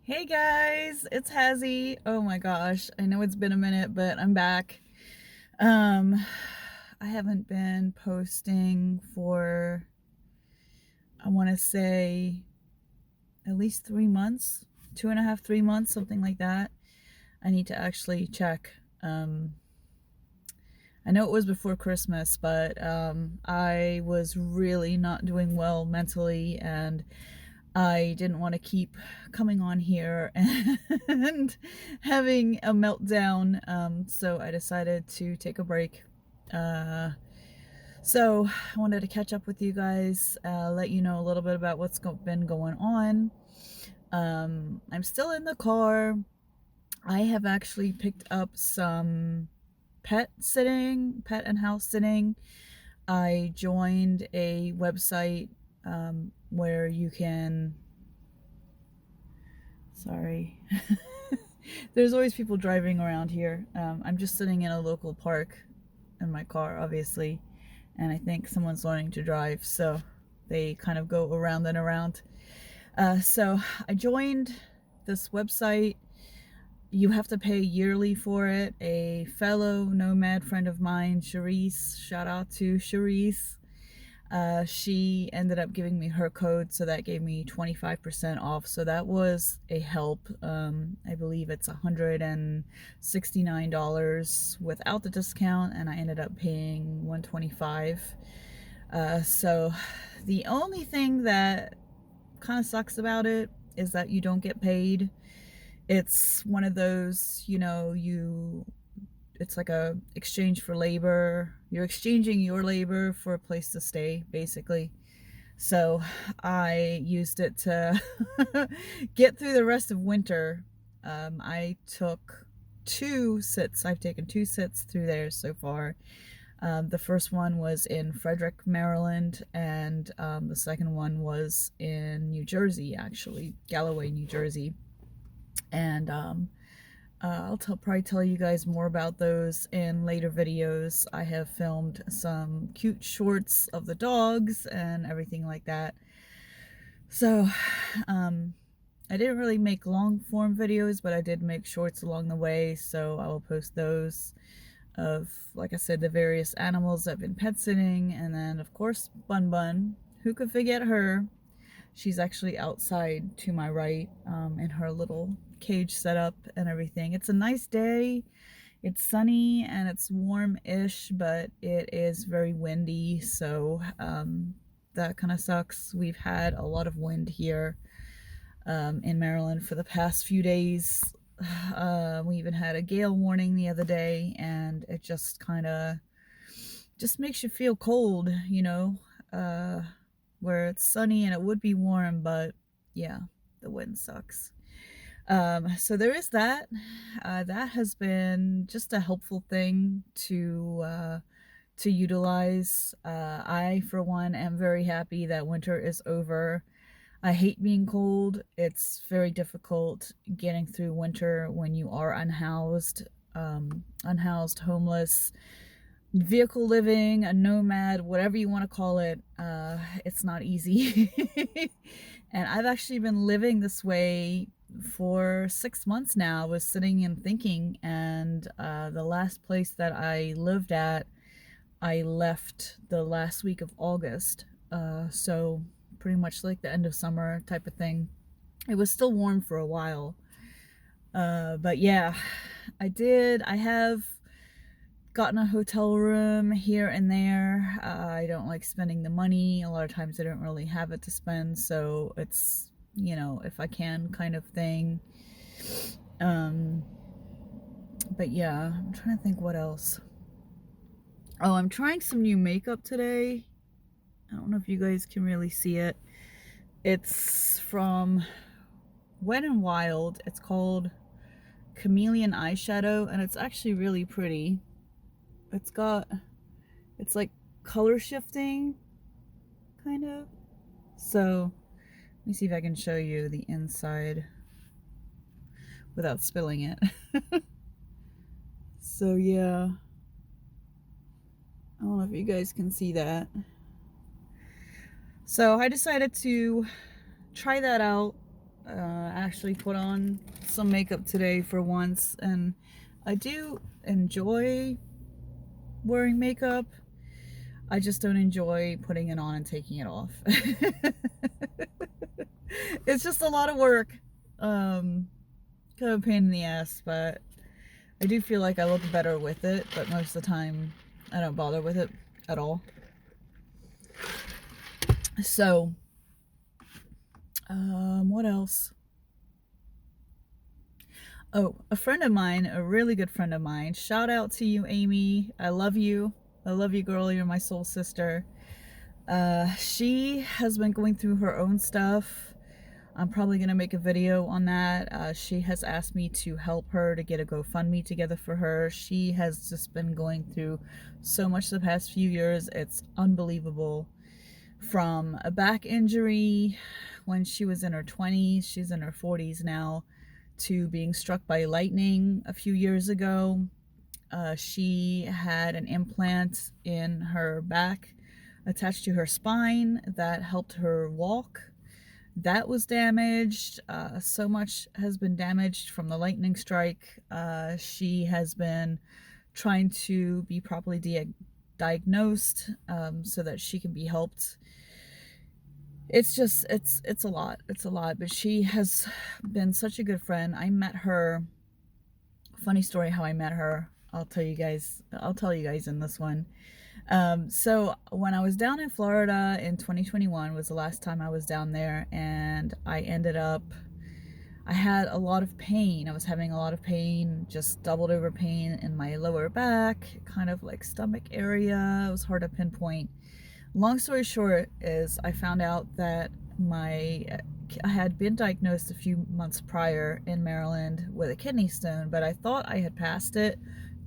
Hey guys, it's Hazzy. Oh my gosh, I know it's been a minute, but I'm back. Um, I haven't been posting for, I want to say, at least 3 months, 2.5, 3 months, something like that. I need to actually check. I know it was before Christmas, but I was really not doing well mentally, and I didn't want to keep coming on here and having a meltdown, so I decided to take a break. Uh, so I wanted to catch up with you guys, let you know a little bit about what's been going on. I'm still in the car. I have actually picked up some pet and house sitting. I joined a website where you can, sorry, there's always people driving around here. I'm just sitting in a local park in my car, obviously, and I think someone's learning to drive, so they kind of go around and around. So I joined this website. You have to pay yearly for it. A fellow nomad friend of mine, Charisse, shout out to Charisse, she ended up giving me her code, so that gave me 25% off. So that was a help. I believe it's $169 without the discount, and I ended up paying $125. So the only thing that kind of sucks about it is that you don't get paid. It's one of those, it's like a exchange for labor. You're exchanging your labor for a place to stay, basically. So I used it to get through the rest of winter. I took 2 sits. I've taken 2 sits through there so far. The first one was in Frederick, Maryland, and the second one was in New Jersey, actually, Galloway, New Jersey. And I'll probably tell you guys more about those in later videos. I have filmed some cute shorts of the dogs and everything like that. So I didn't really make long form videos, but I did make shorts along the way, so I will post those of, like I said, the various animals I've been pet sitting. And then of course Bunbun, who could forget her? She's actually outside to my right, in her little cage setup and everything. It's a nice day. It's sunny and it's warm-ish, but it is very windy, so that kind of sucks. We've had a lot of wind here in Maryland for the past few days. We even had a gale warning the other day, and it just kind of just makes you feel cold, where it's sunny and it would be warm, but yeah, the wind sucks. So there is that. That has been just a helpful thing to utilize. I, for one, am very happy that winter is over. I hate being cold. It's very difficult getting through winter when you are unhoused, homeless, vehicle living, a nomad, whatever you want to call it. It's not easy. And I've actually been living this way for 6 months now. I was sitting and thinking, and the last place that I lived at, I left the last week of August. So pretty much like the end of summer type of thing. It was still warm for a while. But yeah, I have gotten a hotel room here and there. I don't like spending the money. A lot of times I don't really have it to spend, so it's, if I can kind of thing. But yeah, I'm trying to think what else. Oh, I'm trying some new makeup today. I don't know if you guys can really see it. It's from Wet n Wild. It's called Chameleon Eyeshadow, and it's actually really pretty. It's like color shifting, kind of. So let me see if I can show you the inside without spilling it. So yeah, I don't know if you guys can see that. So I decided to try that out. actually put on some makeup today for once, and I do enjoy wearing makeup. I just don't enjoy putting it on and taking it off. It's just a lot of work. Kind of a pain in the ass, but I do feel like I look better with it, but most of the time I don't bother with it at all. So, what else? Oh, a friend of mine, a really good friend of mine. Shout out to you, Amy. I love you. I love you, girl. You're my soul sister. She has been going through her own stuff. I'm probably going to make a video on that. She has asked me to help her to get a GoFundMe together for her. She has just been going through so much the past few years. It's unbelievable. From a back injury when she was in her 20s, she's in her 40s now, to being struck by lightning a few years ago. She had an implant in her back attached to her spine that helped her walk. That was damaged. So much has been damaged from the lightning strike. She has been trying to be properly diagnosed so that she can be helped. It's a lot. It's a lot, but she has been such a good friend. I met her, funny story how I met her. I'll tell you guys in this one. So when I was down in Florida in 2021 was the last time I was down there, and I had a lot of pain. I was having a lot of pain, just doubled over pain in my lower back, kind of like stomach area. It was hard to pinpoint. Long story short is I found out that I had been diagnosed a few months prior in Maryland with a kidney stone, but I thought I had passed it,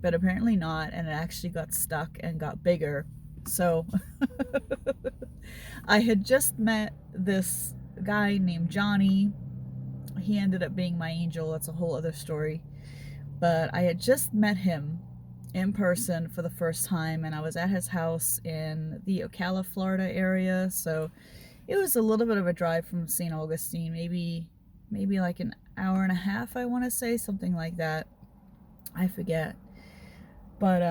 but apparently not, and it actually got stuck and got bigger. So I had just met this guy named Johnny. He ended up being my angel. That's a whole other story. But I had just met him in person for the first time, and I was at his house in the Ocala, Florida area. So it was a little bit of a drive from St. Augustine, maybe like an hour and a half, I want to say, something like that. I forget. But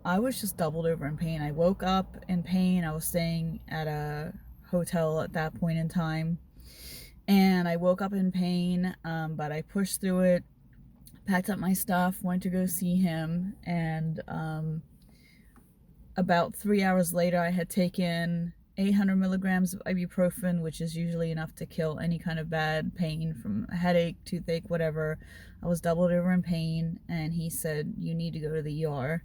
I was just doubled over in pain. I woke up in pain. I was staying at a hotel at that point in time, and I woke up in pain, but I pushed through it, packed up my stuff, went to go see him, and about 3 hours later I had taken 800 milligrams of ibuprofen, which is usually enough to kill any kind of bad pain from a headache, toothache, whatever. I was doubled over in pain, and he said, you need to go to the ER.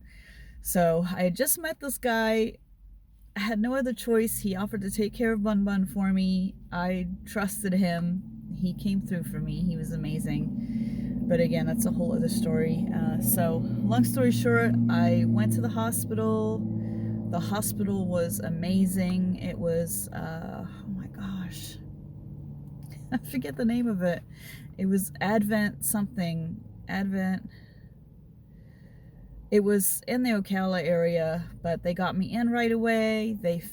So I had just met this guy. I had no other choice. He offered to take care of Bunbun for me. I trusted him. He came through for me. He was amazing. But again, that's a whole other story. So long story short, I went to the hospital. The hospital was amazing. It was, oh my gosh, I forget the name of it. It was Advent something. Advent. It was in the Ocala area, but they got me in right away. They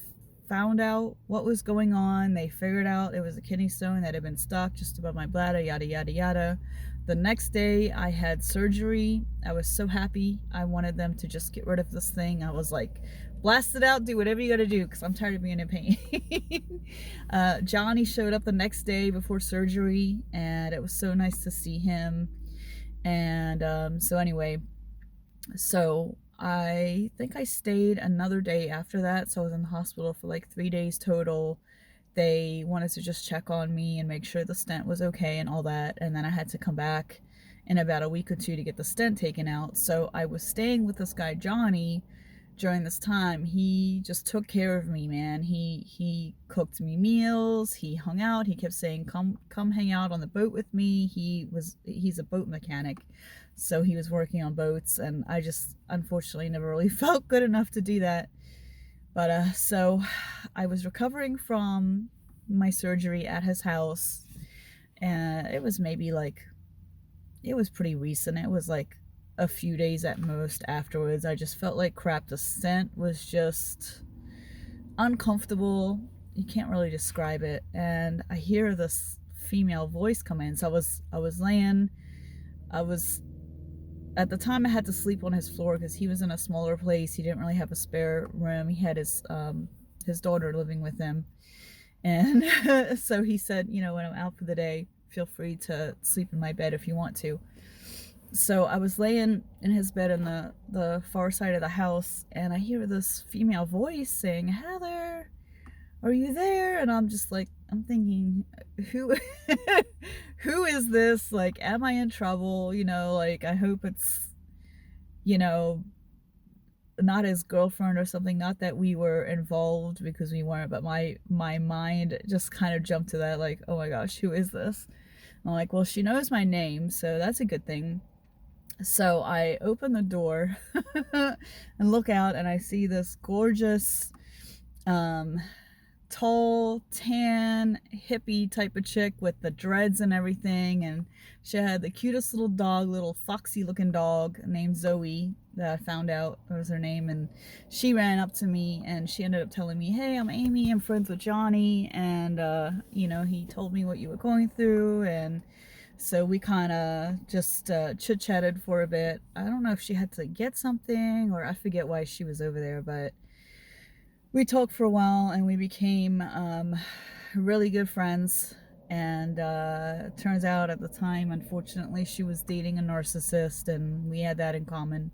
found out what was going on. They figured out it was a kidney stone that had been stuck just above my bladder, yada, yada, yada. The next day I had surgery. I was so happy. I wanted them to just get rid of this thing. I was like, blast it out, do whatever you gotta do, because I'm tired of being in pain. Johnny showed up the next day before surgery, and it was so nice to see him. And so anyway, so I think I stayed another day after that. So I was in the hospital for like 3 days total. They wanted to just check on me and make sure the stent was okay and all that. And then I had to come back in about a week or two to get the stent taken out. So I was staying with this guy, Johnny, during this time. He just took care of me, man. He cooked me meals. He hung out. He kept saying, come hang out on the boat with me. He's a boat mechanic. So he was working on boats, and I just unfortunately never really felt good enough to do that. But so I was recovering from my surgery at his house, and it was it was pretty recent. It was like a few days at most afterwards. I just felt like crap. The stent was just uncomfortable. You can't really describe it. And I hear this female voice come in. So I was laying, I was, at the time I had to sleep on his floor because he was in a smaller place. He didn't really have a spare room. He had his daughter living with him. And so he said, you know, when I'm out for the day, feel free to sleep in my bed if you want to. So I was laying in his bed in the far side of the house, and I hear this female voice saying, Heather, are you there? And I'm just like, I'm thinking, who who is this? Like, am I in trouble? You know, like, I hope it's, you know, not his girlfriend or something. Not that we were involved, because we weren't, but my mind just kind of jumped to that, like, oh my gosh, who is this? I'm like, well, she knows my name, so that's a good thing. So I open the door and look out, and I see this gorgeous, tall, tan, hippie type of chick with the dreads and everything. And she had the cutest little dog, little foxy looking dog named Zoe, that I found out was her name. And she ran up to me and she ended up telling me, hey, I'm Amy, I'm friends with Johnny, and you know, he told me what you were going through. And so we kind of just chit-chatted for a bit. I don't know if she had to get something, or I forget why she was over there, but we talked for a while and we became really good friends. And turns out at the time, unfortunately, she was dating a narcissist, and we had that in common.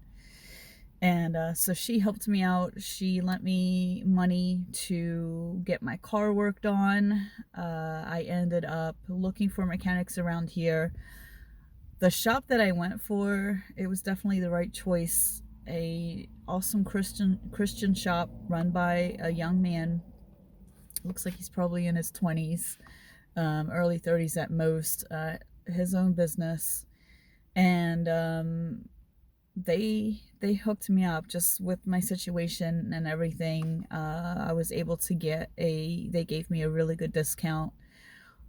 And so she helped me out. She lent me money to get my car worked on. I ended up looking for mechanics around here. The shop that I went for, it was definitely the right choice. A awesome Christian shop run by a young man. Looks like he's probably in his 20s, early 30s at most. His own business. And they hooked me up just with my situation and everything. I was able to get they gave me a really good discount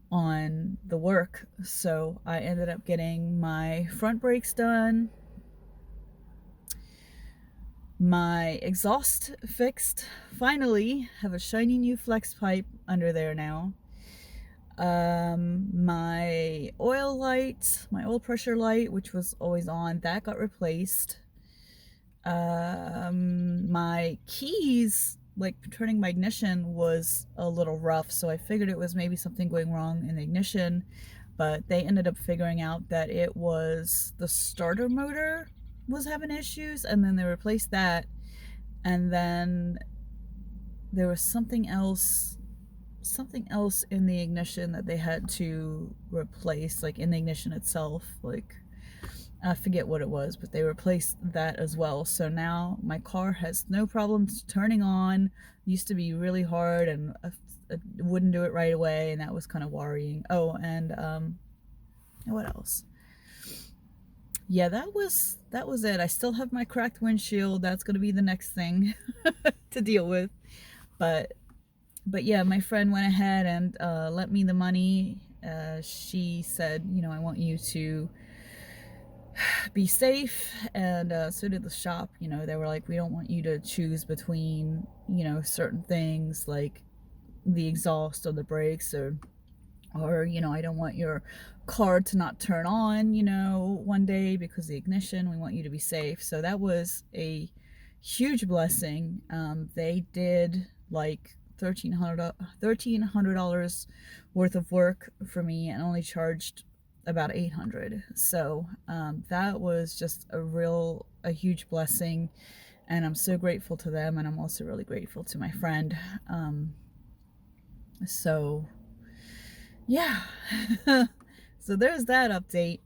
on the work. So I ended up getting my front brakes done, my exhaust fixed. Finally have a shiny new flex pipe under there now. My oil light, my oil pressure light, which was always on, that got replaced. My keys, like turning my ignition, was a little rough, so I figured it was maybe something going wrong in the ignition, but they ended up figuring out that it was the starter motor was having issues, and then they replaced that. And then there was something else in the ignition that they had to replace, like in the ignition itself. Like, I forget what it was, but they replaced that as well. So now my car has no problems turning on. It used to be really hard, and it wouldn't do it right away, and that was kind of worrying. Oh, and what else? Yeah, that was it. I still have my cracked windshield. That's going to be the next thing to deal with. But yeah, my friend went ahead and lent me the money. She said, you know, I want you to be safe, and so did the shop. You know, they were like, we don't want you to choose between, you know, certain things like the exhaust or the brakes, or you know, I don't want your car to not turn on, you know, one day because of the ignition. We want you to be safe. So that was a huge blessing. They did like $1,300 worth of work for me, and only charged about $800. So that was just a huge blessing, and I'm so grateful to them. And I'm also really grateful to my friend. So yeah. So there's that update.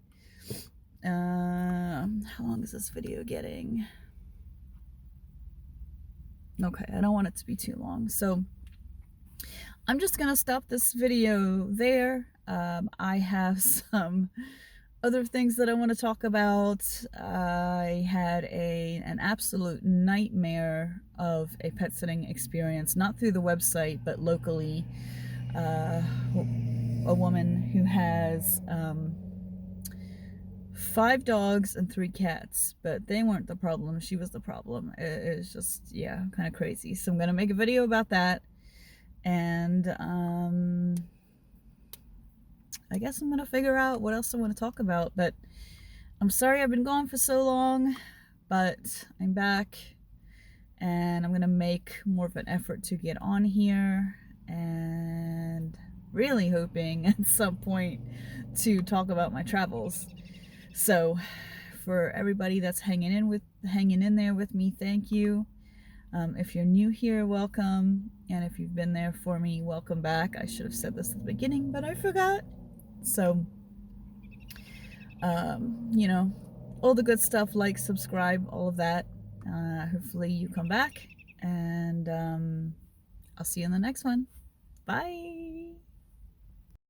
How long is this video getting? Okay, I don't want it to be too long, so I'm just gonna stop this video there. I have some other things that I want to talk about. I had an absolute nightmare of a pet sitting experience, not through the website, but locally. A woman who has 5 dogs and 3 cats, but they weren't the problem. She was the problem. It's just, yeah, kind of crazy. So I'm gonna make a video about that. And I guess I'm gonna figure out what else I want to talk about. But I'm sorry I've been gone for so long, but I'm back and I'm gonna make more of an effort to get on here, and really hoping at some point to talk about my travels. So for everybody that's hanging in there with me, thank you. If you're new here, welcome, and if you've been there for me, welcome back. I should have said this at the beginning, but I forgot. So you know, all the good stuff, like, subscribe, all of that. Hopefully you come back, and I'll see you in the next one. Bye.